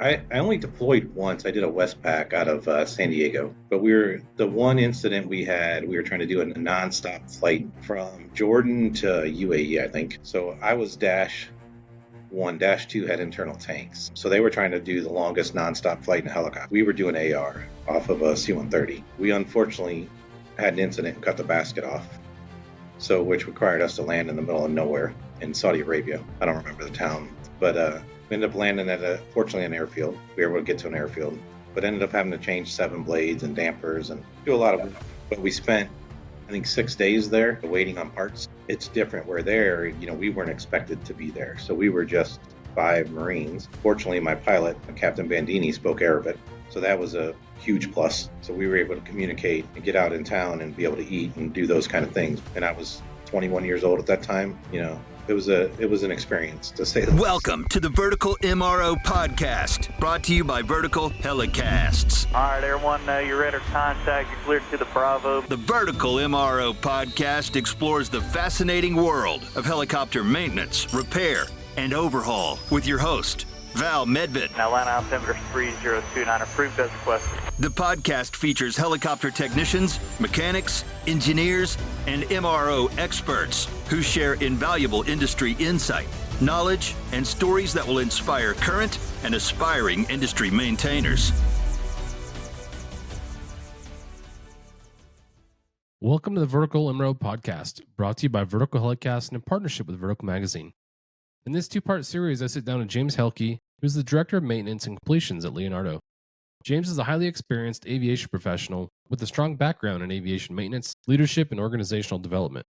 I only deployed once. I did a Westpac out of San Diego, but the one incident we were trying to do a nonstop flight from Jordan to UAE, I think. So I was Dash 1, Dash 2 had internal tanks. So they were trying to do the longest nonstop flight in a helicopter. We were doing AR off of a C-130. We unfortunately had an incident and cut the basket off. So which required us to land in the middle of nowhere in Saudi Arabia. I don't remember the town, but we ended up landing at fortunately an airfield. We were able to get to an airfield, but ended up having to change 7 blades and dampers and do a lot of work. But we spent, I think, 6 days there waiting on parts. It's different. We're there, we weren't expected to be there. So we were just 5 Marines. Fortunately, my pilot, Captain Bandini, spoke Arabic. So that was a huge plus. So we were able to communicate and get out in town and be able to eat and do those kind of things. And I was 21 years old at that time. It was an experience, to say the least. Welcome to the Vertical MRO Podcast, brought to you by Vertical HeliCASTS. All right, everyone, you're ready to contact. You're cleared to the Bravo. The Vertical MRO Podcast explores the fascinating world of helicopter maintenance, repair, and overhaul with your host, Val Medved. Now, line altimeter 3029, approved as requested. The podcast features helicopter technicians, mechanics, engineers, and MRO experts who share invaluable industry insight, knowledge, and stories that will inspire current and aspiring industry maintainers. Welcome to the Vertical MRO Podcast, brought to you by Vertical HeliCASTS in partnership with Vertical Magazine. In this 2-part series, I sit down with James Helkey, who's the Director of Maintenance and Completions at Leonardo. James is a highly experienced aviation professional with a strong background in aviation maintenance, leadership, and organizational development.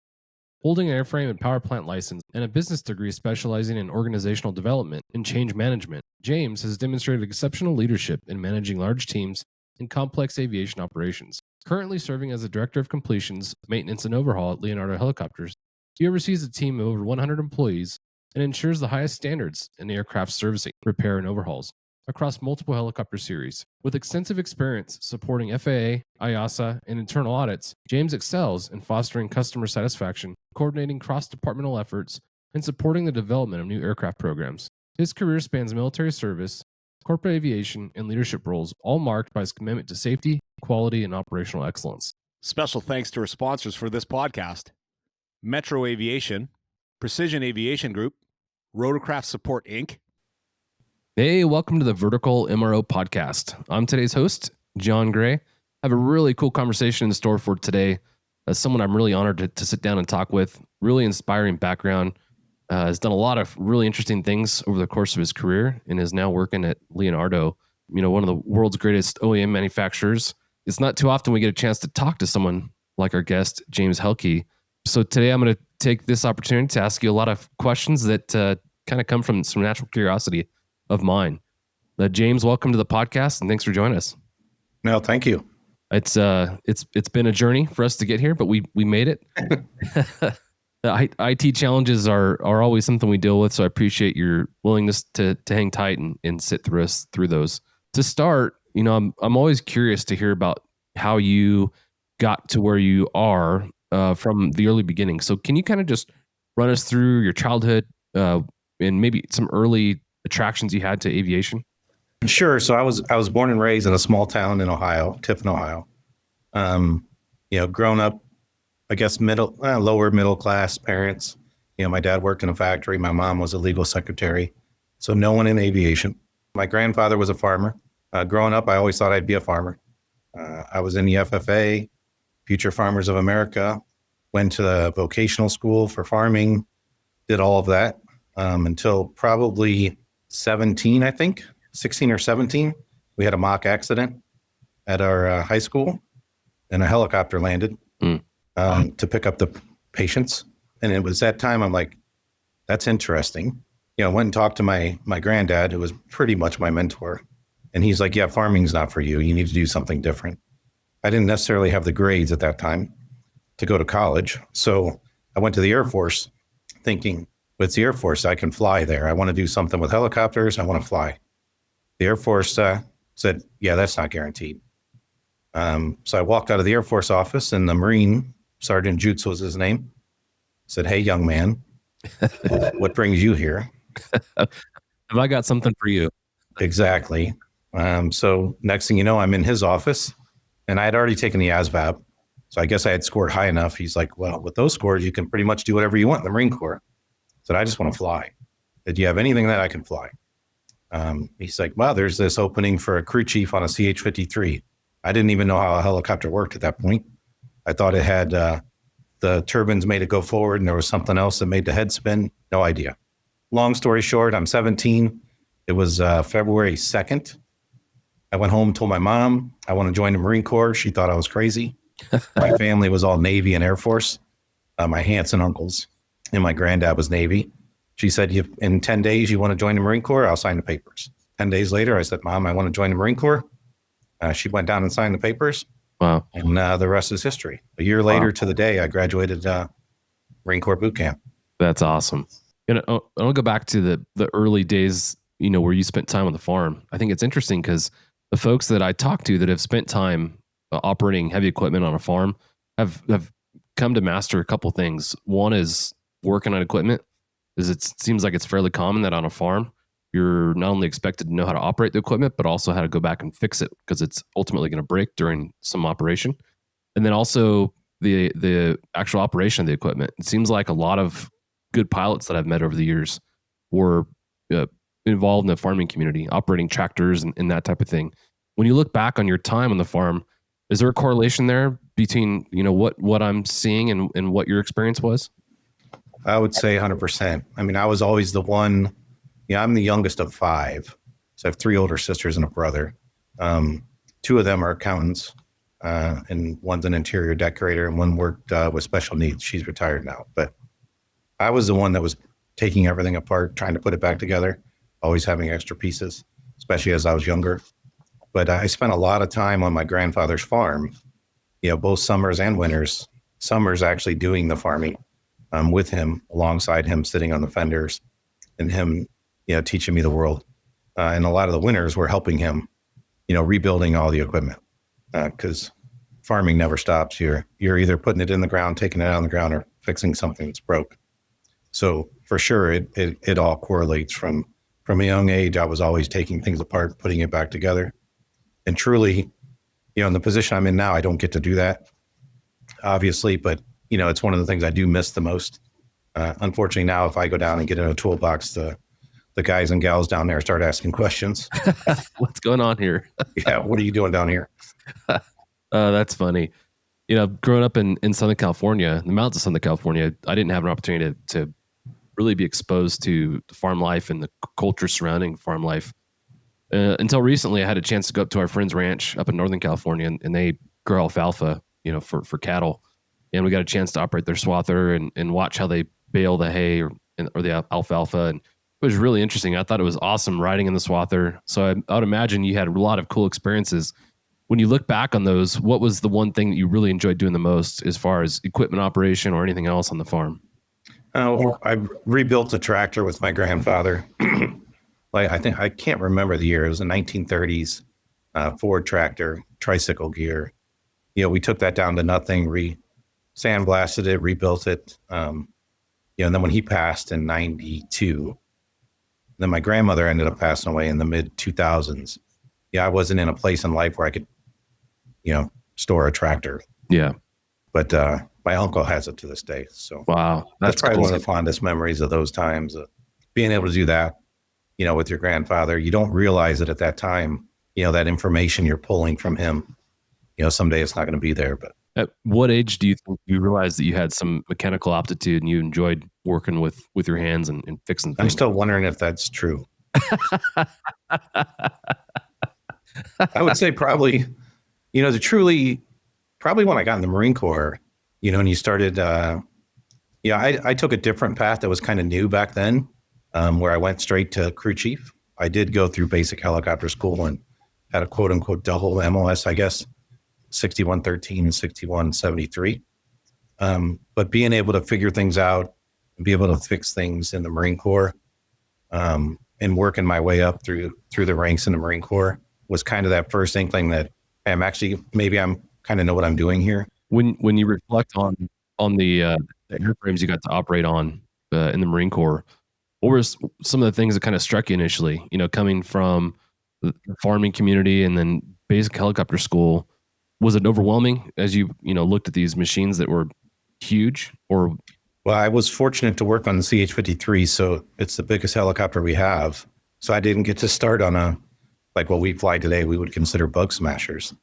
Holding an airframe and powerplant license and a business degree specializing in organizational development and change management, James has demonstrated exceptional leadership in managing large teams and complex aviation operations. Currently serving as the Director of Completions, Maintenance, and Overhaul at Leonardo Helicopters, he oversees a team of over 100 employees and ensures the highest standards in aircraft servicing, repair, and overhauls across multiple helicopter series. With extensive experience supporting FAA, IASA, and internal audits, James excels in fostering customer satisfaction, coordinating cross-departmental efforts, and supporting the development of new aircraft programs. His career spans military service, corporate aviation, and leadership roles, all marked by his commitment to safety, quality, and operational excellence. Special thanks to our sponsors for this podcast: Metro Aviation, Precision Aviation Group, Rotorcraft Support, Inc. Hey, welcome to the Vertical MRO Podcast. I'm today's host, Jon Gray. I have a really cool conversation in store for today. As someone I'm really honored to sit down and talk with, really inspiring background, has done a lot of really interesting things over the course of his career and is now working at Leonardo, one of the world's greatest OEM manufacturers. It's not too often we get a chance to talk to someone like our guest, James Helkey. So today I'm going to take this opportunity to ask you a lot of questions that kind of come from some natural curiosity of mine. James, welcome to the podcast, and thanks for joining us. No, thank you. It's been a journey for us to get here, but we made it. The IT challenges are always something we deal with, so I appreciate your willingness to hang tight and sit through those. To start, I'm always curious to hear about how you got to where you are from the early beginning. So can you kind of just run us through your childhood and maybe some early attractions you had to aviation? Sure. So I was born and raised in a small town in Ohio, Tiffin, Ohio. Grown up, I guess lower middle class parents. My dad worked in a factory. My mom was a legal secretary. So no one in aviation. My grandfather was a farmer. Growing up, I always thought I'd be a farmer. I was in the FFA, Future Farmers of America, went to the vocational school for farming, did all of that until probably 17, I think, 16 or 17. We had a mock accident at our high school, and a helicopter landed to pick up the patients. And it was that time I'm like, that's interesting. Went and talked to my granddad, who was pretty much my mentor. And he's like, yeah, farming's not for you. You need to do something different. I didn't necessarily have the grades at that time to go to college. So I went to the Air Force thinking, with the Air Force, I can fly there. I want to do something with helicopters. I want to fly. The Air Force said, yeah, that's not guaranteed. So I walked out of the Air Force office, and the Marine, Sergeant Jutz was his name, said, hey, young man, what brings you here? Have I got something for you? Exactly. So next thing you know, I'm in his office, and I had already taken the ASVAB. So I guess I had scored high enough. He's like, well, with those scores, you can pretty much do whatever you want in the Marine Corps. I said, I just want to fly. Did you have anything that I can fly? He's like, well, there's this opening for a crew chief on a CH-53. I didn't even know how a helicopter worked at that point. I thought it had the turbines made it go forward, and there was something else that made the head spin. No idea. Long story short, I'm 17. It was February 2nd. I went home, told my mom I want to join the Marine Corps. She thought I was crazy. My family was all Navy and Air Force. My aunts and uncles, and my granddad was Navy. She said, in 10 days, you want to join the Marine Corps? I'll sign the papers. 10 days later, I said, Mom, I want to join the Marine Corps. She went down and signed the papers. Wow. And the rest is history. A year later to the day, I graduated Marine Corps boot camp. That's awesome. And I'll go back to the early days, where you spent time on the farm. I think it's interesting because the folks that I talk to that have spent time operating heavy equipment on a farm have come to master a couple things. One is working on equipment. It seems like it's fairly common that on a farm, you're not only expected to know how to operate the equipment, but also how to go back and fix it because it's ultimately going to break during some operation. And then also the actual operation of the equipment. It seems like a lot of good pilots that I've met over the years were involved in the farming community, operating tractors and that type of thing. When you look back on your time on the farm, is there a correlation there between what I'm seeing and what your experience was? I would say 100%. I mean, I was always the one. I'm the youngest of 5. So I have 3 older sisters and a brother. 2 of them are accountants, and one's an interior decorator, and one worked with special needs. She's retired now. But I was the one that was taking everything apart, trying to put it back together, always having extra pieces, especially as I was younger. But I spent a lot of time on my grandfather's farm, both summers and winters. Summers actually doing the farming with him, alongside him, sitting on the fenders, and him, teaching me the world. And a lot of the winters were helping him, rebuilding all the equipment, because farming never stops. You're either putting it in the ground, taking it out on the ground, or fixing something that's broke. So for sure, it all correlates. From a young age, I was always taking things apart, putting it back together. And truly, in the position I'm in now, I don't get to do that, obviously, but it's one of the things I do miss the most. Unfortunately, now if I go down and get in a toolbox, the guys and gals down there start asking questions. What's going on here? Yeah, what are you doing down here? That's funny. Growing up in Southern California, the mountains of Southern California, I didn't have an opportunity to really be exposed to the farm life and the culture surrounding farm life. Until recently, I had a chance to go up to our friend's ranch up in Northern California, and they grow alfalfa, for cattle. And we got a chance to operate their swather and watch how they bale the hay or the alfalfa. And it was really interesting. I thought it was awesome riding in the swather. So I would imagine you had a lot of cool experiences. When you look back on those, what was the one thing that you really enjoyed doing the most as far as equipment operation or anything else on the farm? I rebuilt a tractor with my grandfather. I can't remember the year. It was a 1930s Ford tractor, tricycle gear. We took that down to nothing, sandblasted it, rebuilt it. And then when he passed in 92, then my grandmother ended up passing away in the mid 2000s. I wasn't in a place in life where I could, store a tractor. Yeah. But my uncle has it to this day. So wow, that's probably one of the fondest memories of those times, being able to do that, with your grandfather. You don't realize it at that time, that information you're pulling from him, someday it's not going to be there. But at what age do you think you realized that you had some mechanical aptitude and you enjoyed working with your hands and fixing things? I'm still wondering if that's true. I would say probably, probably when I got in the Marine Corps, and you started, I took a different path that was kind of new back then, where I went straight to crew chief. I did go through basic helicopter school and had a quote unquote double MOS, I guess, 6113 and 6173. But being able to figure things out and be able to fix things in the Marine Corps, and working my way up through the ranks in the Marine Corps was kind of that first inkling that I'm kind of know what I'm doing here. When you reflect on the airframes you got to operate on in the Marine Corps, what were some of the things that kind of struck you initially? Coming from the farming community and then basic helicopter school. Was it overwhelming as you looked at these machines that were huge? Or Well, I was fortunate to work on the CH-53, so it's the biggest helicopter we have. So I didn't get to start on like what we fly today, we would consider bug smashers.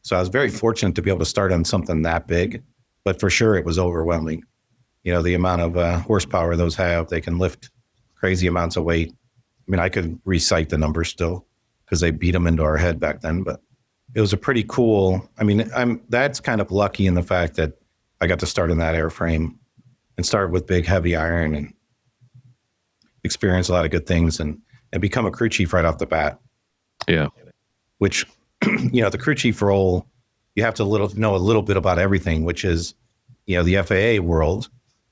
So I was very fortunate to be able to start on something that big, but for sure it was overwhelming. The amount of horsepower those have, they can lift crazy amounts of weight. I mean, I could recite the numbers still because they beat them into our head back then, but it was a pretty cool, that's kind of lucky in the fact that I got to start in that airframe and start with big, heavy iron and experience a lot of good things and become a crew chief right off the bat. Yeah. Which, the crew chief role, you have to know a little bit about everything, which is, the FAA world.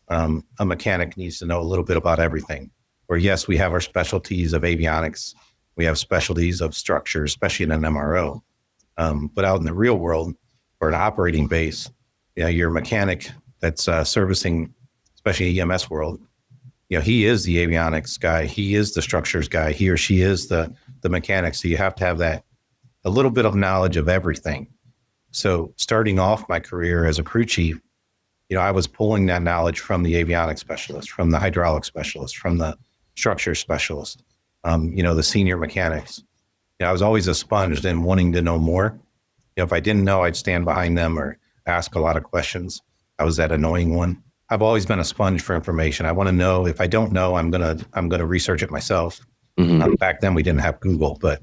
A mechanic needs to know a little bit about everything. Where yes, we have our specialties of avionics. We have specialties of structure, especially in an MRO. But out in the real world or an operating base, your mechanic that's servicing, especially EMS world, he is the avionics guy. He is the structures guy. He or she is the mechanic. So you have to have a little bit of knowledge of everything. So starting off my career as a crew chief, I was pulling that knowledge from the avionics specialist, from the hydraulic specialist, from the structure specialist, the senior mechanics. I was always a sponge and wanting to know more. If I didn't know, I'd stand behind them or ask a lot of questions. I was that annoying one. I've always been a sponge for information. I want to know. If I don't know, I'm gonna research it myself. Mhm. Back then we didn't have Google, but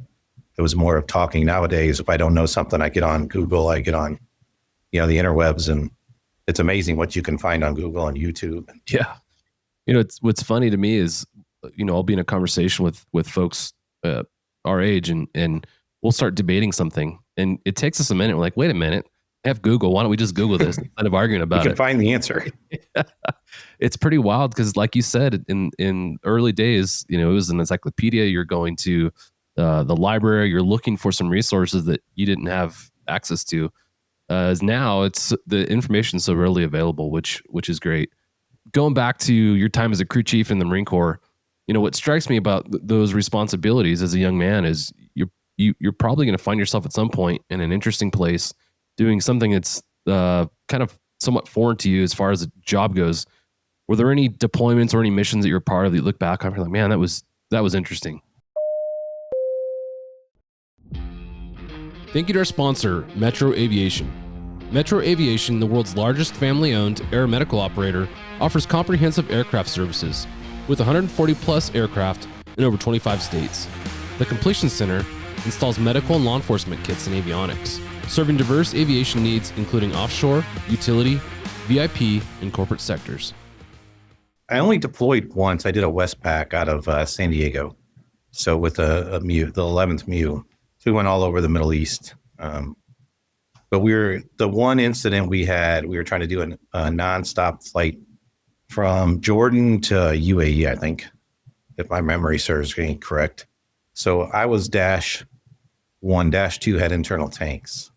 it was more of talking. Nowadays, if I don't know something, I get on Google, I get on, the interwebs, and it's amazing what you can find on Google and YouTube. Yeah. What's funny to me is, I'll be in a conversation with folks our age and we'll start debating something and it takes us a minute. We're like, wait a minute, I have Google. Why don't we just Google this instead of arguing about You it? can find the answer. It's pretty wild because like you said, in early days, it was an encyclopedia. You're going to the library, you're looking for some resources that you didn't have access to. As now it's the information so readily available, which is great. Going back to your time as a crew chief in the Marine Corps, what strikes me about those responsibilities as a young man is you're probably going to find yourself at some point in an interesting place doing something that's kind of somewhat foreign to you as far as the job goes. Were there any deployments or any missions that you're part of that you look back on and you're like, man, that was interesting? Thank you to our sponsor, Metro Aviation. Metro Aviation, the world's largest family-owned aeromedical operator, offers comprehensive aircraft services with 140 plus aircraft in over 25 states. The Completion Center installs medical and law enforcement kits and avionics, serving diverse aviation needs including offshore, utility, VIP, and corporate sectors. I only deployed once. I did a Westpac out of San Diego. So with a MEU, the 11th MEU. So we went all over the Middle East. But the one incident we were trying to do a nonstop flight from Jordan to UAE, I think, if my memory serves me correct. So I was -1, -2 had internal tanks.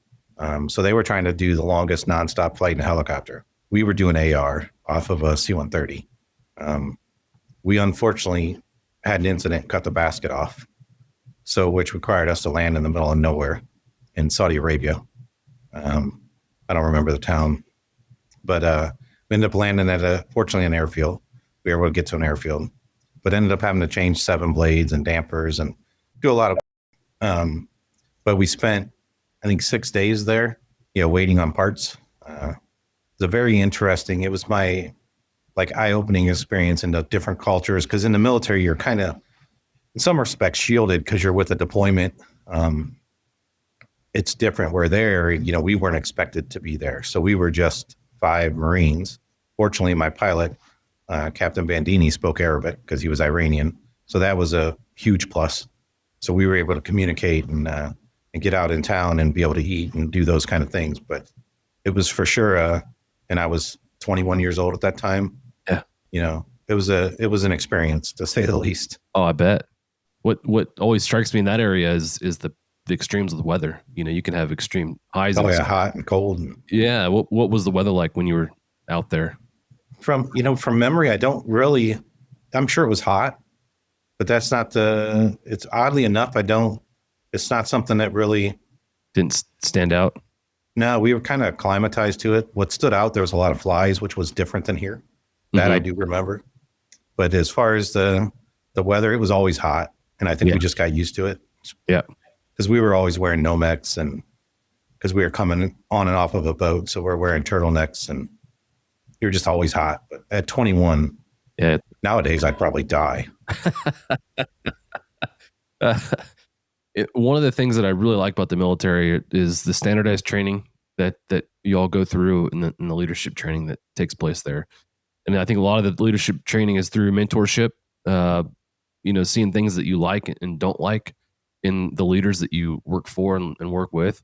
So they were trying to do the longest nonstop flight in a helicopter. We were doing AR off of a C-130. We unfortunately had an incident, cut the basket off. So which required us to land in the middle of nowhere in Saudi Arabia. I don't remember the town, but we ended up landing at fortunately an airfield. We were able to get to an airfield, but ended up having to change 7 blades and dampers and do a lot of, but we spent, I think, 6 days there, waiting on parts. It was very interesting. It was my eye-opening experience into different cultures. Cause in the military, you're kind of, in some respects, shielded because you're with a deployment. It's different. Where there, we weren't expected to be there. So we were just 5 Marines. Fortunately, my pilot, Captain Bandini, spoke Arabic because he was Iranian. So that was a huge plus. So we were able to communicate and get out in town and be able to eat and do those kind of things. But it was for sure, and I was 21 years old at that time. Yeah. It was an experience, to say the least. Oh, I bet. What always strikes me in that area is the extremes of the weather. You can have extreme highs. Oh yeah, hot and cold. Yeah. What was the weather like when you were out there? From memory, I'm sure it was hot, but that's not it's oddly enough, it's not something that really Didn't stand out. No, we were kind of acclimatized to it. What stood out, there was a lot of flies, which was different than here. That I do remember. But as far as the weather, it was always hot. And I think we just got used to it. Yeah. Because we were always wearing Nomex, and because we were coming on and off of a boat. So we're wearing turtlenecks, and you're just always hot. But at 21, nowadays I'd probably die. One of the things that I really like about the military is the standardized training that you all go through in the leadership training that takes place there. And I think a lot of the leadership training is through mentorship, seeing things that you like and don't like in the leaders that you work for and work with.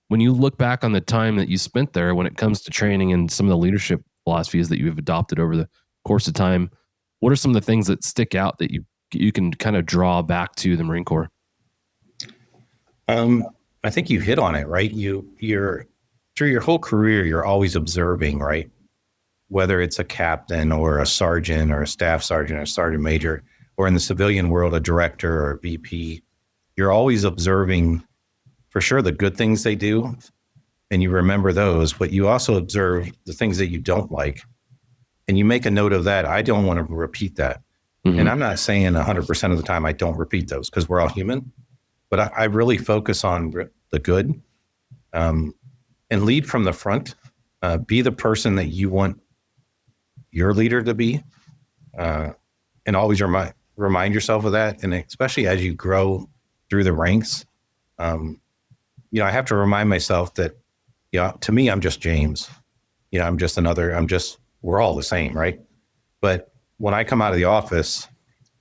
When you look back on the time that you spent there, when it comes to training and some of the leadership philosophies that you've adopted over the course of time, what are some of the things that stick out that you can kind of draw back to the Marine Corps? I think you hit on it, right? You're through your whole career, you're always observing, right? Whether it's a captain or a sergeant or a staff sergeant or a sergeant major, or in the civilian world, a director or a VP, you're always observing for sure the good things they do. And you remember those, but you also observe the things that you don't like. And you make a note of that. I don't want to repeat that. Mm-hmm. And I'm not saying 100% of the time I don't repeat those, because we're all human. But I really focus on the good, and lead from the front. Be the person that you want your leader to be, and always remind yourself of that. And especially as you grow through the ranks, I have to remind myself that, to me, I'm just James. We're all the same, right? But when I come out of the office,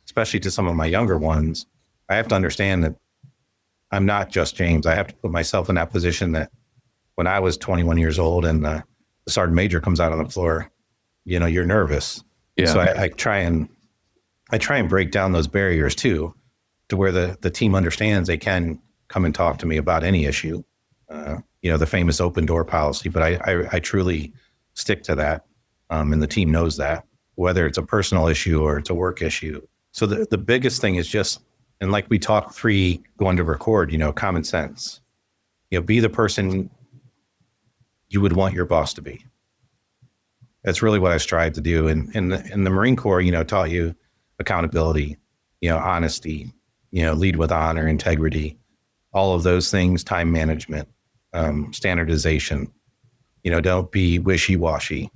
especially to some of my younger ones, I have to understand that I'm not just James. I have to put myself in that position that when I was 21 years old and the sergeant major comes out on the floor, you're nervous. Yeah. So I try and break down those barriers too, to where the team understands they can come and talk to me about any issue. The famous open door policy, but I truly stick to that. And the team knows that, whether it's a personal issue or it's a work issue. So the biggest thing is just, and like we talked going to record, common sense. Be the person you would want your boss to be. That's really what I strive to do. And in the Marine Corps, taught you accountability, honesty, lead with honor, integrity, all of those things, time management, standardization, don't be wishy-washy,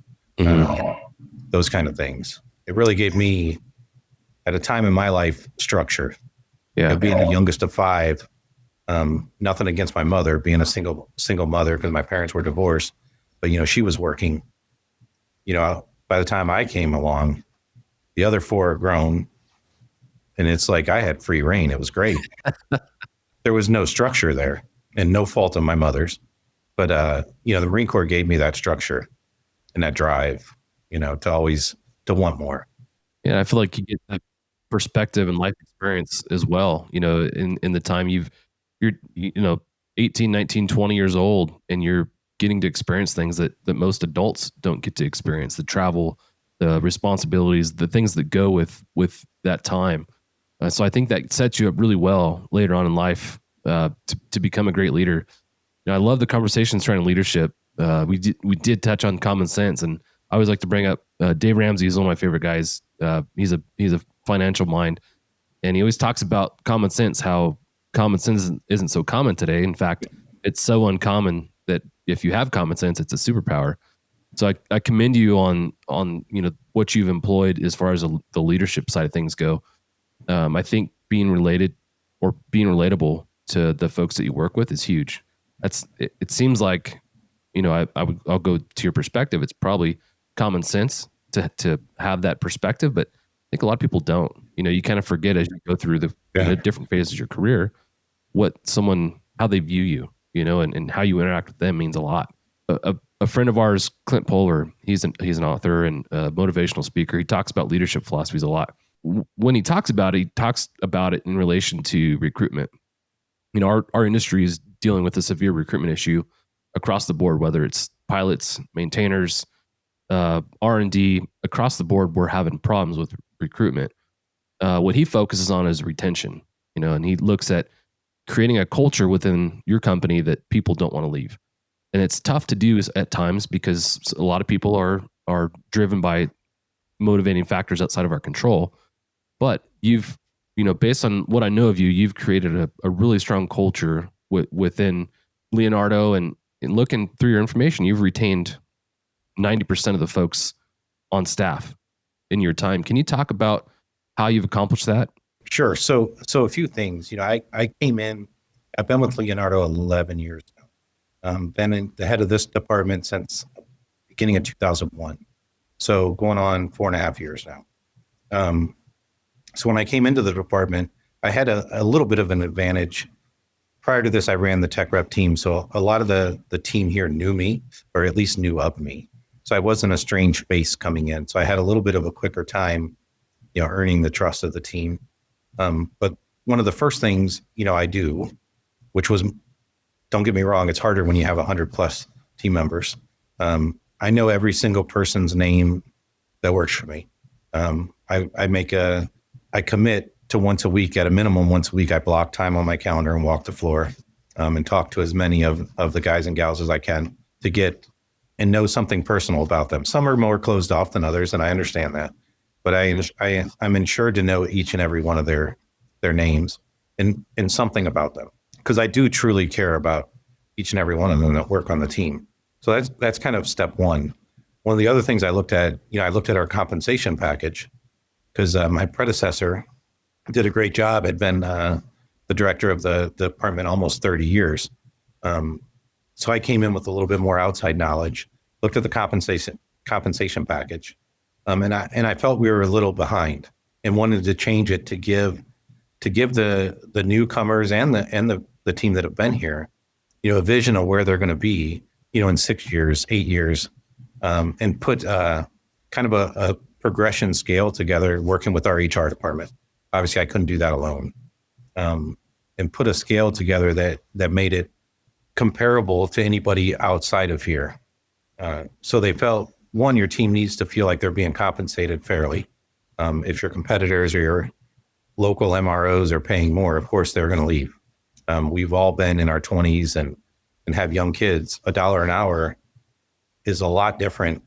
those kind of things. It really gave me, at a time in my life, structure. Yeah. Being the youngest of 5, nothing against my mother, being a single mother, because my parents were divorced, but she was working. By the time I came along, the other 4 are grown, and it's like I had free reign. It was great. There was no structure there, and no fault of my mother's, but the Marine Corps gave me that structure and that drive, to want more. Yeah, I feel like you get that perspective and life experience as well, in the time you're 18, 19, 20 years old, and you're getting to experience things that most adults don't get to experience, the travel, the responsibilities, the things that go with that time. So I think that sets you up really well later on in life to become a great leader. I love the conversations surrounding leadership. We did touch on common sense, and I always like to bring up Dave Ramsey is one of my favorite guys. He's a financial mind, and he always talks about common sense, how common sense isn't so common today. In fact, it's so uncommon that if you have common sense, it's a superpower. So I commend you on what you've employed as far as the leadership side of things go. I think being related or being relatable to the folks that you work with is huge. It seems like, I'll go to your perspective. It's probably common sense to have that perspective, but I think a lot of people don't. You kind of forget as you go through the different phases of your career, how they view you, and how you interact with them means a lot. A friend of ours, Clint Polar, he's an author and a motivational speaker. He talks about leadership philosophies a lot. When he talks about it in relation to recruitment. Our industry is dealing with a severe recruitment issue across the board, whether it's pilots, maintainers, R&D, across the board, we're having problems with recruitment. what he focuses on is retention, and he looks at creating a culture within your company that people don't want to leave. And it's tough to do at times because a lot of people are driven by motivating factors outside of our control. But you've, based on what I know of you, you've created a really strong culture within Leonardo, and looking through your information, you've retained 90% of the folks on staff in your time. Can you talk about how you've accomplished that? Sure. So a few things. I came in. I've been with Leonardo 11 years now. Been in the head of this department since beginning of 2001. So going on 4.5 years now. So when I came into the department, I had a little bit of an advantage. Prior to this, I ran the tech rep team. So a lot of the team here knew me, or at least knew of me. So I wasn't a strange face coming in. So I had a little bit of a quicker time, earning the trust of the team. But one of the first things, I do, which was, don't get me wrong, it's harder when you have 100+ team members. I know every single person's name that works for me. I commit to once a week, at a minimum once a week, I block time on my calendar and walk the floor and talk to as many of the guys and gals as I can to get and know something personal about them. Some are more closed off than others, and I understand that. But I'm ensured to know each and every one of their names and something about them, because I do truly care about each and every one of them that work on the team. So that's kind of step one. One of the other things I looked at, I looked at our compensation package, because my predecessor did a great job. Had been the director of the department almost 30 years. So I came in with a little bit more outside knowledge, looked at the compensation package. And I felt we were a little behind and wanted to change it to give the newcomers and the team that have been here, a vision of where they're going to be, in 6 years, 8 years, and put kind of a progression scale together, working with our HR department. Obviously, I couldn't do that alone, and put a scale together that made it comparable to anybody outside of here. So they felt, one, your team needs to feel like they're being compensated fairly. If your competitors or your local MROs are paying more, of course, they're going to leave. We've all been in our 20s and have young kids. $1 an hour is a lot different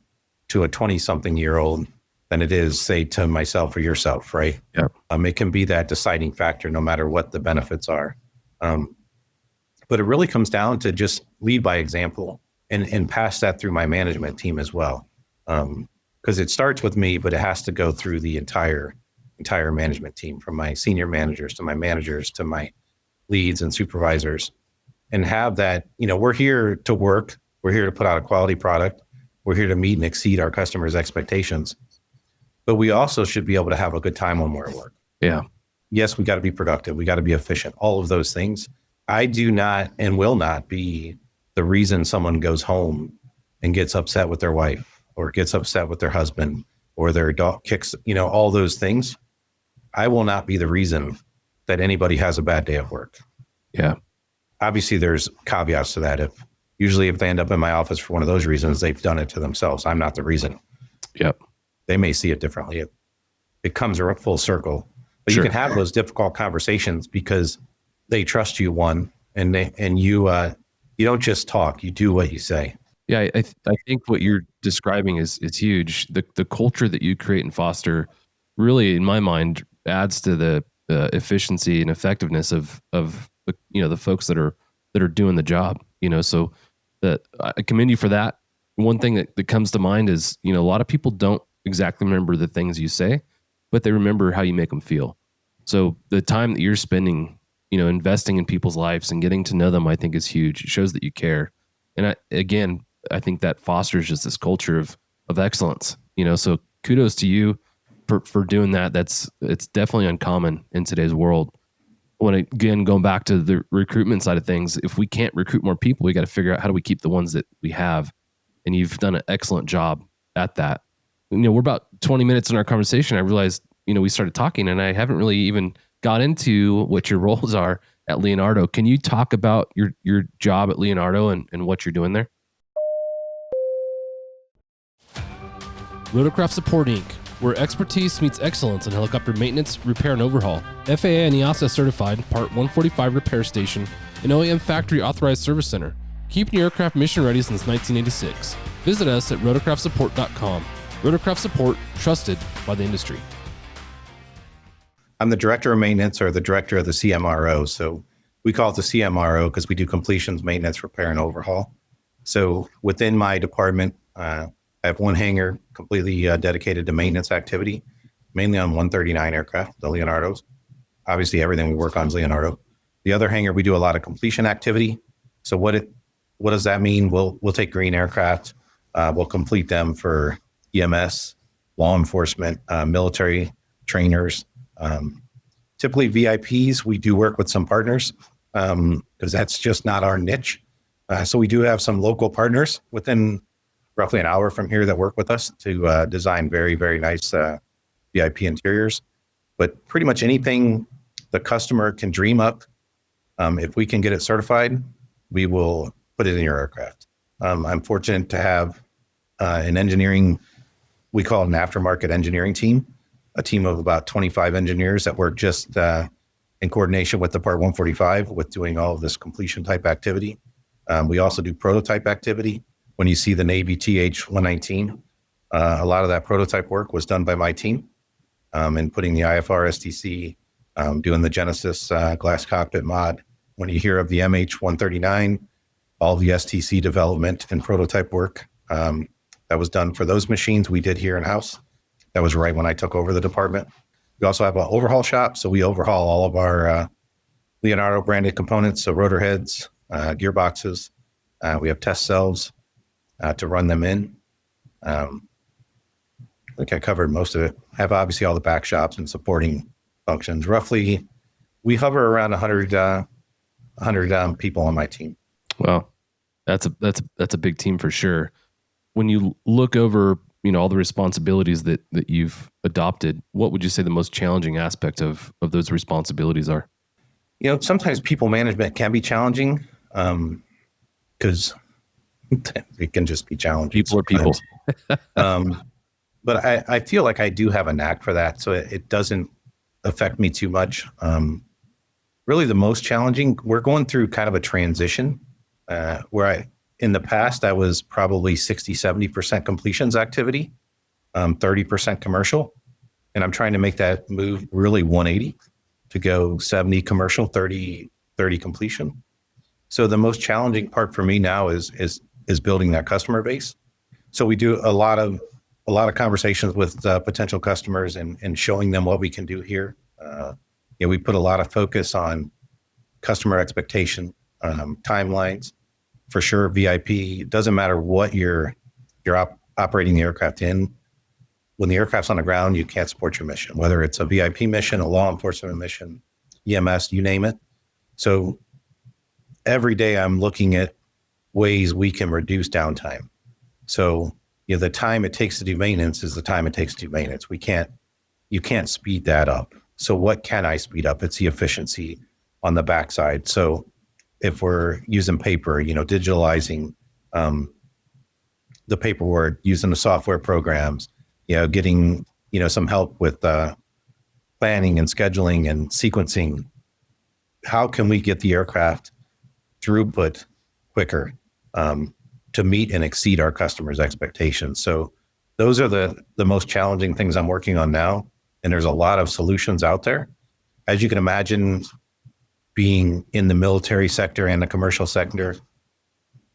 to a 20-something-year-old than it is, say, to myself or yourself, right? Yep. It can be that deciding factor no matter what the benefits are. But it really comes down to just lead by example and pass that through my management team as well. Because it starts with me, but it has to go through the entire management team, from my senior managers to my managers to my leads and supervisors, and have that, we're here to work. We're here to put out a quality product. We're here to meet and exceed our customers' expectations. But we also should be able to have a good time when we're at work. Yeah. Yes, we got to be productive. We got to be efficient. All of those things. I do not and will not be the reason someone goes home and gets upset with their wife or gets upset with their husband or their dog kicks, all those things. I will not be the reason that anybody has a bad day at work. Yeah. Obviously, there's caveats to that. If they end up in my office for one of those reasons, they've done it to themselves. I'm not the reason. Yep. They may see it differently. It comes a full circle. But Sure. You can have those difficult conversations because they trust you, one, and you don't just talk, you do what you say. Yeah, I think what you're describing is huge. The culture that you create and foster really, in my mind, adds to the efficiency and effectiveness of the folks that are doing the job. So that I commend you for that. One thing that comes to mind is, a lot of people don't exactly remember the things you say, but they remember how you make them feel. So the time that you're spending, investing in people's lives and getting to know them, I think is huge. It shows that you care. And I think that fosters just this culture of excellence, so kudos to you for doing that. It's definitely uncommon in today's world. Going back to the recruitment side of things, if we can't recruit more people, we got to figure out how do we keep the ones that we have. And you've done an excellent job at that. We're about 20 minutes in our conversation. I realized, we started talking and I haven't really even got into what your roles are at Leonardo. Can you talk about your job at Leonardo and what you're doing there? Rotorcraft Support Inc. where expertise meets excellence in helicopter maintenance, repair, and overhaul. FAA and EASA certified Part 145 repair station and OEM factory authorized service center, keeping your aircraft mission ready since 1986. Visit us at rotorcraftsupport.com. Rotorcraft Support, trusted by the industry. I'm the director of maintenance, or the director of the CMRO. So we call it the CMRO because we do completions, maintenance, repair, and overhaul. So within my department, I have one hangar completely dedicated to maintenance activity, mainly on 139 aircraft, the Leonardos. Obviously, everything we work on is Leonardo. The other hangar, we do a lot of completion activity. So what does that mean? We'll take green aircraft, we'll complete them for EMS, law enforcement, military trainers. Typically VIPs, we do work with some partners because that's just not our niche. So we do have some local partners within roughly an hour from here that work with us to design very, very nice VIP interiors. But pretty much anything the customer can dream up, if we can get it certified, we will put it in your aircraft. I'm fortunate to have an engineering, we call it an aftermarket engineering team, a team of about 25 engineers that work just in coordination with the Part 145 with doing all of this completion type activity. We also do prototype activity. When you see the Navy TH-119, a lot of that prototype work was done by my team in putting the IFR STC, doing the Genesis glass cockpit mod. When you hear of the MH-139, all the STC development and prototype work that was done for those machines we did here in-house. That was right when I took over the department. We also have an overhaul shop, so we overhaul all of our Leonardo branded components, so rotor heads, gearboxes. We have test cells to run them in. I think I covered most of it. I have obviously all the back shops and supporting functions. Roughly, we hover around 100 people on my team. Wow, that's a big team for sure. When you look over, all the responsibilities that you've adopted, what would you say the most challenging aspect of those responsibilities are? Sometimes people management can be challenging because it can just be challenging. People sometimes. are people. But I feel like I do have a knack for that, so it doesn't affect me too much. Really, the most challenging, we're going through kind of a transition where in the past, I was probably 60-70% completions activity, 30% commercial. And I'm trying to make that move really 180 to go 70 commercial, 30 completion. So the most challenging part for me now is building that customer base. So we do a lot of conversations with potential customers and showing them what we can do here. We put a lot of focus on customer expectation, timelines. For sure, VIP, it doesn't matter what you're operating the aircraft in. When the aircraft's on the ground, you can't support your mission, whether it's a VIP mission, a law enforcement mission, EMS, you name it. So every day I'm looking at ways we can reduce downtime. So the time it takes to do maintenance is the time it takes to do maintenance. You can't speed that up. So what can I speed up? It's the efficiency on the backside. So if we're using paper, digitalizing the paperwork, using the software programs, getting, some help with planning and scheduling and sequencing. How can we get the aircraft throughput quicker to meet and exceed our customers' expectations? So those are the most challenging things I'm working on now. And there's a lot of solutions out there. As you can imagine, being in the military sector and the commercial sector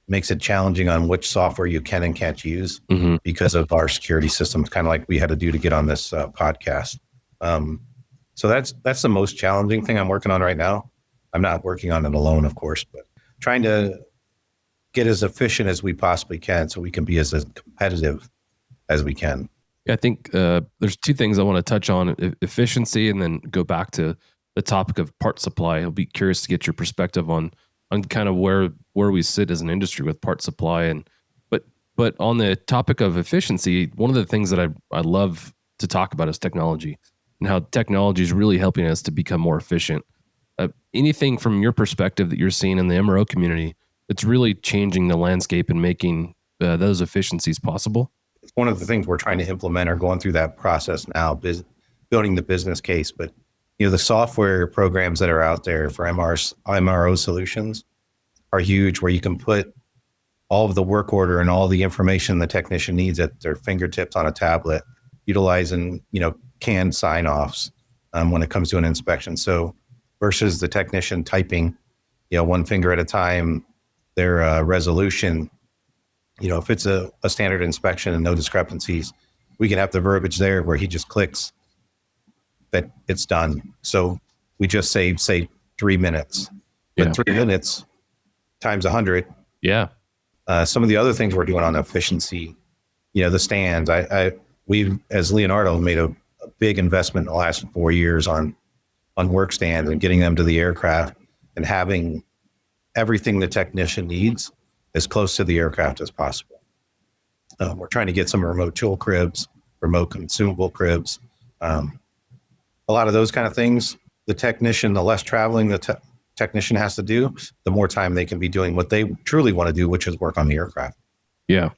makes it challenging on which software you can and can't use because of our security systems, kind of like we had to do to get on this podcast. So that's the most challenging thing I'm working on right now. I'm not working on it alone, of course, but trying to get as efficient as we possibly can so we can be as competitive as we can. I think there's two things I want to touch on, efficiency, and then go back to the topic of part supply. I'll be curious to get your perspective on kind of where we sit as an industry with part supply. But on the topic of efficiency, one of the things that I love to talk about is technology and how technology is really helping us to become more efficient. Anything from your perspective that you're seeing in the MRO community that's really changing the landscape and making those efficiencies possible? one of the things we're trying to implement or going through that process now, building the business case. But, the software programs that are out there for MRO solutions are huge, where you can put all of the work order and all the information the technician needs at their fingertips on a tablet, utilizing, canned sign-offs when it comes to an inspection. So versus the technician typing, one finger at a time, their resolution, if it's a standard inspection and no discrepancies, we can have the verbiage there where he just clicks that it's done. So we just saved, say, 3 minutes. But 3 minutes times 100. Yeah. Some of the other things we're doing on efficiency, the stands. We've, as Leonardo, made a big investment in the last 4 years on work stands and getting them to the aircraft and having everything the technician needs as close to the aircraft as possible. We're trying to get some remote tool cribs, remote consumable cribs, a lot of those kind of things. The technician, the less traveling the technician has to do, the more time they can be doing what they truly want to do, which is work on the aircraft. Yeah.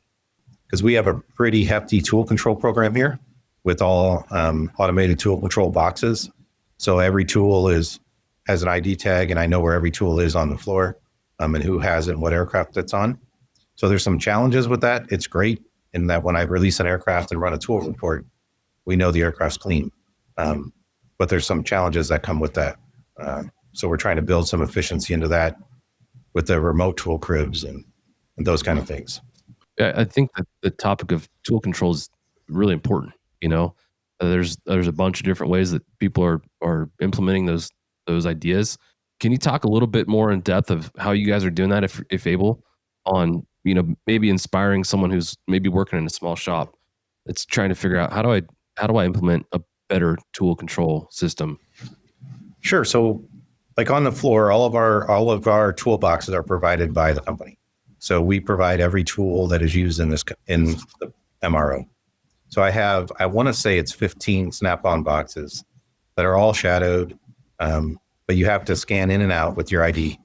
Because we have a pretty hefty tool control program here with all automated tool control boxes. So every tool has an ID tag, and I know where every tool is on the floor and who has it and what aircraft it's on. So there's some challenges with that. It's great in that when I release an aircraft and run a tool report, we know the aircraft's clean. But there's some challenges that come with that. So we're trying to build some efficiency into that with the remote tool cribs and those kind of things. I think that the topic of tool control is really important. There's a bunch of different ways that people are implementing those ideas. Can you talk a little bit more in depth of how you guys are doing that, if able, on maybe inspiring someone who's maybe working in a small shop that's trying to figure out how do I implement a better tool control system? Sure. So, like on the floor, all of our toolboxes are provided by the company. So we provide every tool that is used in the MRO. So I want to say it's 15 Snap-on boxes that are all shadowed, but you have to scan in and out with your ID.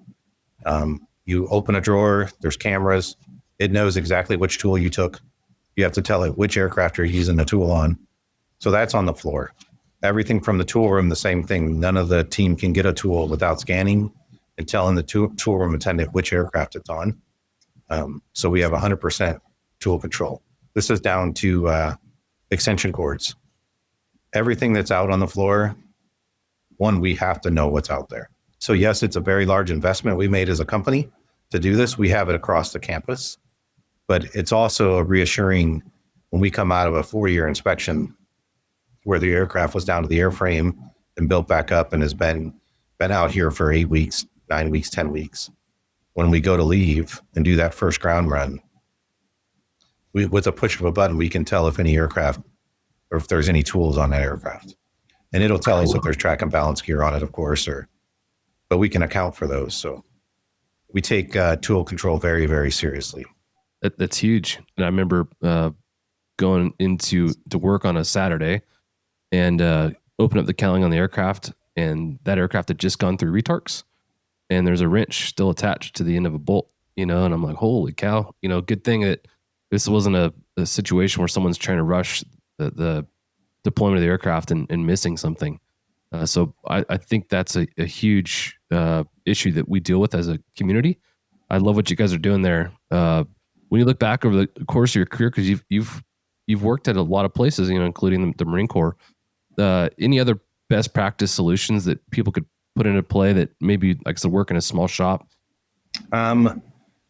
You open a drawer, there's cameras. It knows exactly which tool you took. You have to tell it which aircraft you're using the tool on. So that's on the floor. Everything from the tool room, the same thing. None of the team can get a tool without scanning and telling the tool room attendant which aircraft it's on. So we have 100% tool control. This is down to extension cords. Everything that's out on the floor, we have to know what's out there. So yes, it's a very large investment we made as a company to do this. We have it across the campus, but it's also reassuring when we come out of a 4-year inspection where the aircraft was down to the airframe and built back up and has been out here for 8 weeks, 9 weeks, 10 weeks. When we go to leave and do that first ground run, with a push of a button, we can tell if any aircraft or if there's any tools on that aircraft. And it'll tell us if there's track and balance gear on it, of course, but we can account for those. So we take tool control very, very seriously. That's huge. And I remember going to work on a Saturday and open up the cowling on the aircraft, and that aircraft had just gone through retarcs, and there's a wrench still attached to the end of a bolt, and I'm like, holy cow, good thing that this wasn't a situation where someone's trying to rush the deployment of the aircraft and missing something. So I think that's a huge issue that we deal with as a community. I love what you guys are doing there. When you look back over the course of your career, because you've worked at a lot of places, including the Marine Corps, any other best practice solutions that people could put into play that maybe, like I said, work in a small shop?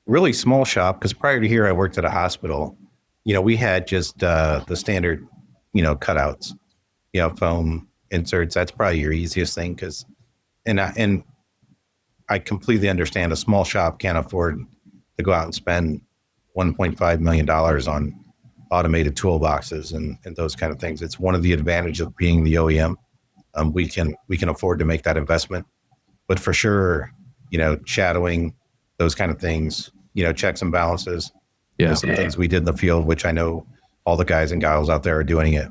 Really small shop, because prior to here, I worked at a hospital. We had just the standard, cutouts, foam inserts. That's probably your easiest thing, and I completely understand a small shop can't afford to go out and spend $1.5 million on automated toolboxes and those kind of things. It's one of the advantages of being the OEM. We can afford to make that investment, but for sure, shadowing, those kind of things, checks and balances. Yeah. Some things we did in the field, which I know all the guys and gals out there are doing it.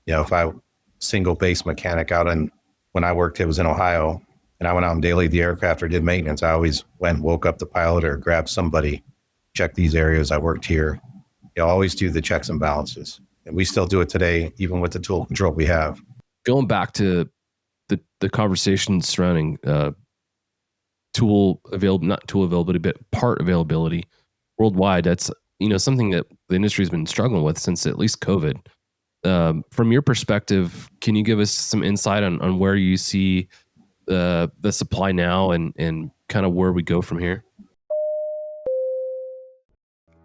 If I single base mechanic when I worked, it was in Ohio, and I went out and daily the aircraft or did maintenance. I always woke up the pilot or grabbed somebody, check these areas. I worked here. always do the checks and balances. And we still do it today, even with the tool control we have. Going back to the conversation surrounding not tool availability, but part availability worldwide. That's something that the industry has been struggling with since at least COVID. From your perspective, can you give us some insight on where you see the supply now and kind of where we go from here?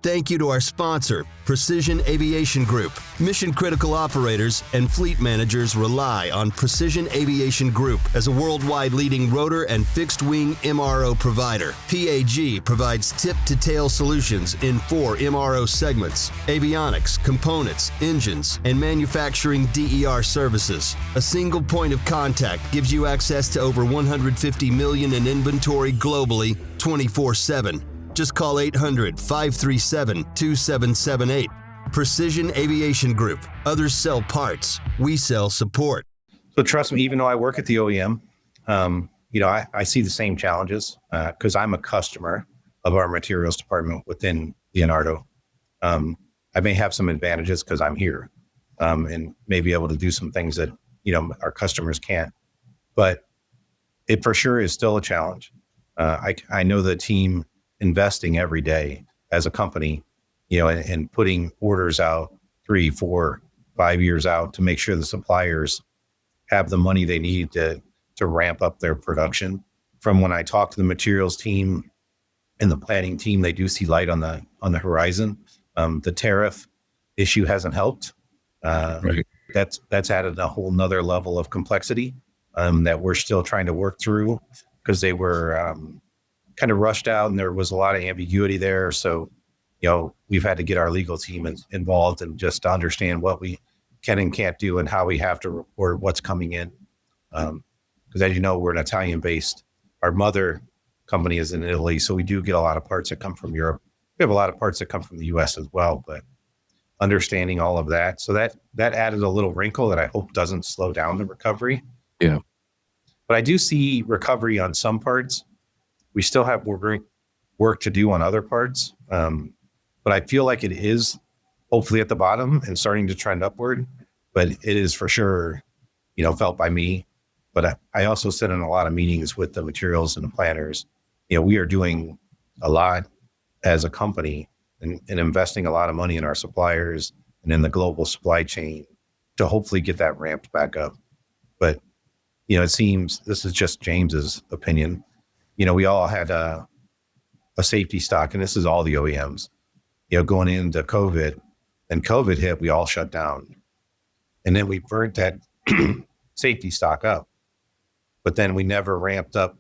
Thank you to our sponsor, Precision Aviation Group. Mission-critical operators and fleet managers rely on Precision Aviation Group as a worldwide leading rotor and fixed-wing MRO provider. PAG provides tip-to-tail solutions in 4 MRO segments: avionics, components, engines, and manufacturing DER services. A single point of contact gives you access to over 150 million in inventory globally, 24/7. Just call 800-537-2778. Precision Aviation Group. Others sell parts. We sell support. So trust me, even though I work at the OEM, I see the same challenges because I'm a customer of our materials department within Leonardo. I may have some advantages because I'm here and may be able to do some things that, our customers can't. But it for sure is still a challenge. I know the team investing every day as a company, and putting orders out 3, 4, 5 years out to make sure the suppliers have the money they need to ramp up their production. From when I talk to the materials team and the planning team, they do see light on the horizon. The tariff issue hasn't helped. Right. That's added a whole nother level of complexity that we're still trying to work through because they were kind of rushed out and there was a lot of ambiguity there. So, we've had to get our legal team involved and just to understand what we can and can't do and how we have to report what's coming in. Because as you know, we're an Italian-based, our mother company is in Italy. So we do get a lot of parts that come from Europe. We have a lot of parts that come from the US as well, but understanding all of that. So that added a little wrinkle that I hope doesn't slow down the recovery. Yeah. But I do see recovery on some parts. We still have work to do on other parts. But I feel like it is hopefully at the bottom and starting to trend upward, but it is for sure, felt by me. But I also sit in a lot of meetings with the materials and the planners. We are doing a lot as a company and investing a lot of money in our suppliers and in the global supply chain to hopefully get that ramped back up. But, it seems this is just James's opinion. We all had a safety stock, and this is all the OEMs, going into COVID. And COVID hit, we all shut down. And then we burnt that safety stock up. But then we never ramped up,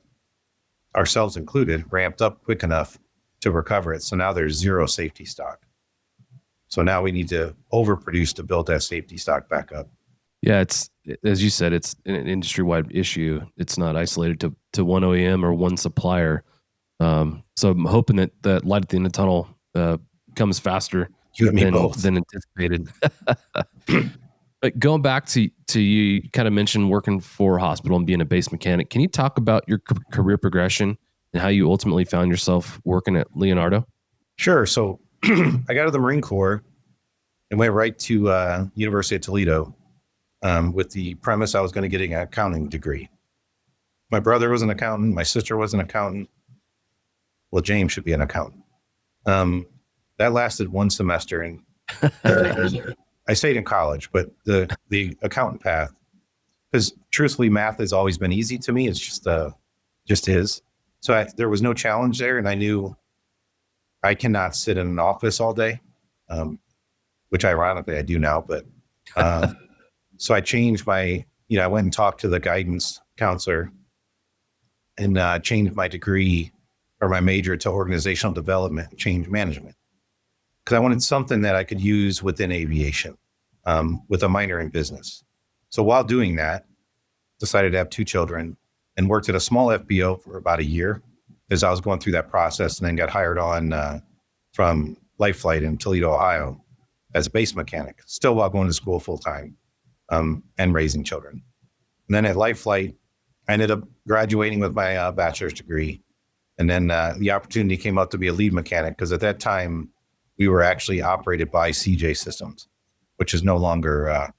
ourselves included, ramped up quick enough to recover it. So now there's zero safety stock. So now we need to overproduce to build that safety stock back up. Yeah, it's, as you said, it's an industry-wide issue. It's not isolated to one OEM or one supplier. So I'm hoping that light at the end of the tunnel comes faster than anticipated. But going back to you kind of mentioned working for a hospital and being a base mechanic. Can you talk about your career progression and how you ultimately found yourself working at Leonardo? Sure. So I got out of the Marine Corps and went right to University of Toledo with the premise I was going to get an accounting degree. My brother was an accountant. My sister was an accountant. Well, James should be an accountant. That lasted one semester, and I stayed in college. But the accountant path, because truthfully, math has always been easy to me. It's just is. So there was no challenge there, and I knew I cannot sit in an office all day, which ironically I do now. But so I changed I went and talked to the guidance counselor and changed my degree or my major to organizational development and change management. Because I wanted something that I could use within aviation with a minor in business. So while doing that, decided to have 2 children and worked at a small FBO for about a year as I was going through that process, and then got hired on from Life Flight in Toledo, Ohio as a base mechanic, still while going to school full time and raising children. And then at Life Flight, I ended up graduating with my bachelor's degree. And then the opportunity came up to be a lead mechanic because at that time, we were actually operated by CJ Systems, which is no longer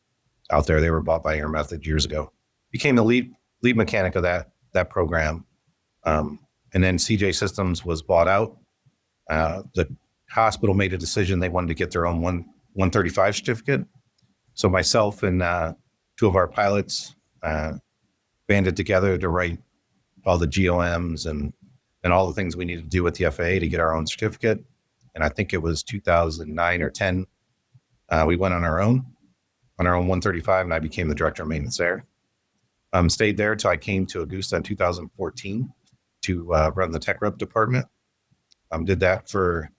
out there. They were bought by Air Method years ago. Became the lead mechanic of that program. And then CJ Systems was bought out. The hospital made a decision they wanted to get their own 135 certificate. So myself and two of our pilots banded together to write all the GOMs and all the things we needed to do with the FAA to get our own certificate. And I think it was 2009 or 10. We went on our own 135, and I became the director of maintenance there. Stayed there till I came to Augusta in 2014 to run the tech rep department. Did that for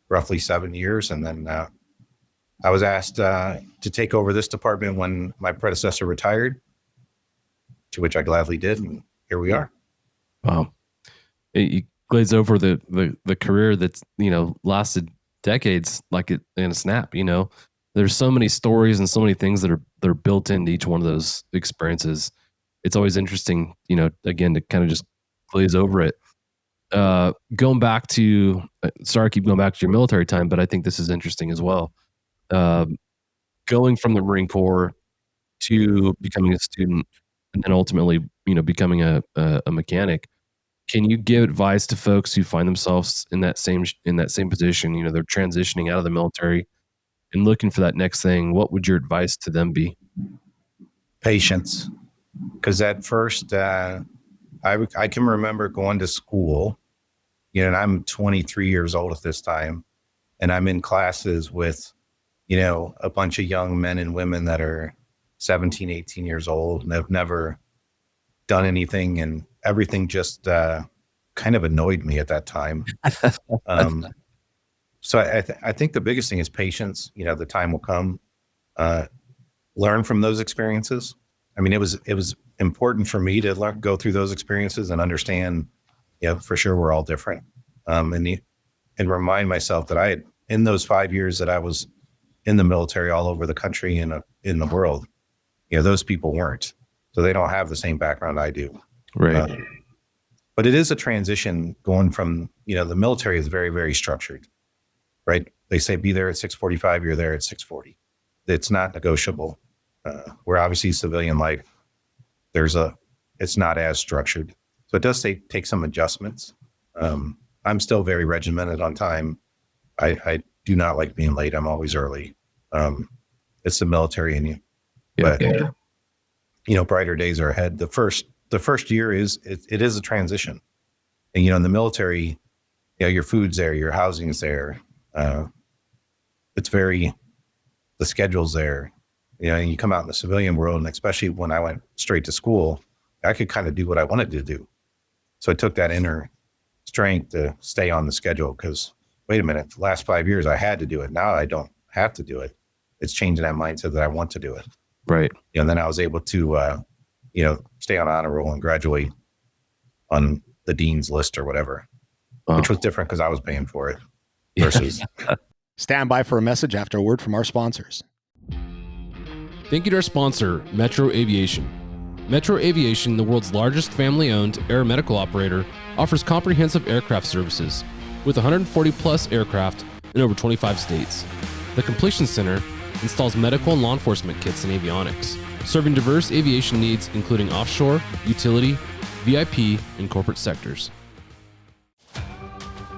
roughly 7 years. And then I was asked to take over this department when my predecessor retired, to which I gladly did. And here we are. Wow. You glaze over the career that's, lasted decades like it in a snap, There's so many stories and so many things that are built into each one of those experiences. It's always interesting, again, to kind of just glaze over it. Going back to, sorry, I keep going back to your military time, but I think this is interesting as well. Going from the Marine Corps to becoming a student and then ultimately, becoming a mechanic. Can you give advice to folks who find themselves in that same position? They're transitioning out of the military and looking for that next thing. What would your advice to them be? Patience. Because at first, I can remember going to school, and I'm 23 years old at this time, and I'm in classes with, a bunch of young men and women that are 17, 18 years old and have never done anything, and everything just kind of annoyed me at that time. So I think the biggest thing is patience. The time will come. Learn from those experiences. I mean, it was important for me to go through those experiences and understand, for sure we're all different. And remind myself that in those 5 years that I was in the military all over the country and in the world, those people weren't. So they don't have the same background I do. Right. But it is a transition going from, the military is very, very structured, right? They say be there at 6:45, you're there at 6:40. It's not negotiable. Where obviously civilian life, it's not as structured. So it does take some adjustments. I'm still very regimented on time. I do not like being late. I'm always early. It's the military in you. Yeah. But, brighter days are ahead. The first year it is a transition. And, in the military, your food's there, your housing's there. The schedule's there. And you come out in the civilian world, and especially when I went straight to school, I could kind of do what I wanted to do. So it took that inner strength to stay on the schedule because, wait a minute, the last 5 years I had to do it. Now I don't have to do it. It's changing that mindset that I want to do it. Right. And then I was able to, stay on honor roll and graduate on the dean's list or whatever, which was different because I was paying for it versus. Stand by for a message after a word from our sponsors. Thank you to our sponsor, Metro Aviation. Metro Aviation, the world's largest family-owned aeromedical operator, offers comprehensive aircraft services with 140 plus aircraft in over 25 states. The Completion Center installs medical and law enforcement kits and avionics, serving diverse aviation needs including offshore, utility, VIP, and corporate sectors.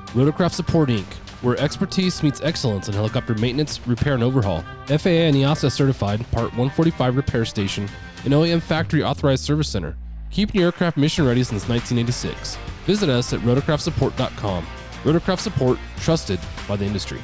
Rotorcraft Support Inc., where expertise meets excellence in helicopter maintenance, repair, and overhaul. FAA and EASA certified Part 145 repair station and OEM factory authorized service center, keeping your aircraft mission ready since 1986. Visit us at rotorcraftsupport.com. Rotorcraft Support, trusted by the industry.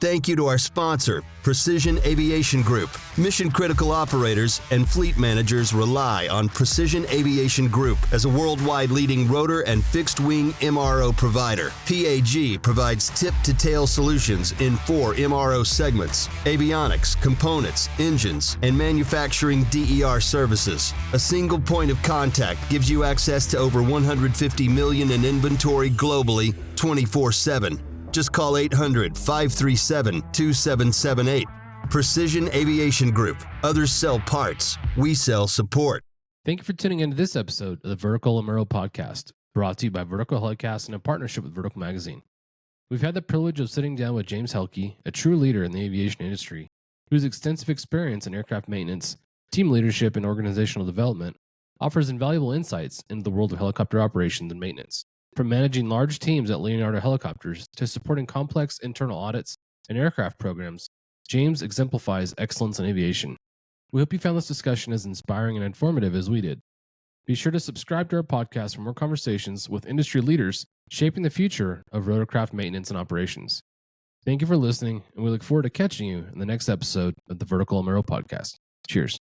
Thank you to our sponsor, Precision Aviation Group. Mission-critical operators and fleet managers rely on Precision Aviation Group as a worldwide leading rotor and fixed-wing MRO provider. PAG provides tip-to-tail solutions in 4 MRO segments: avionics, components, engines, and manufacturing DER services. A single point of contact gives you access to over 150 million in inventory globally, 24/7. Just call 800-537-2778. Precision Aviation Group. Others sell parts. We sell support. Thank you for tuning into this episode of the Vertical MRO Podcast, brought to you by Vertical HeliCASTS in a partnership with Vertical Magazine. We've had the privilege of sitting down with James Helkey, a true leader in the aviation industry, whose extensive experience in aircraft maintenance, team leadership, and organizational development offers invaluable insights into the world of helicopter operations and maintenance. From managing large teams at Leonardo Helicopters to supporting complex internal audits and aircraft programs, James exemplifies excellence in aviation. We hope you found this discussion as inspiring and informative as we did. Be sure to subscribe to our podcast for more conversations with industry leaders shaping the future of rotorcraft maintenance and operations. Thank you for listening, and we look forward to catching you in the next episode of the Vertical MRO Podcast. Cheers.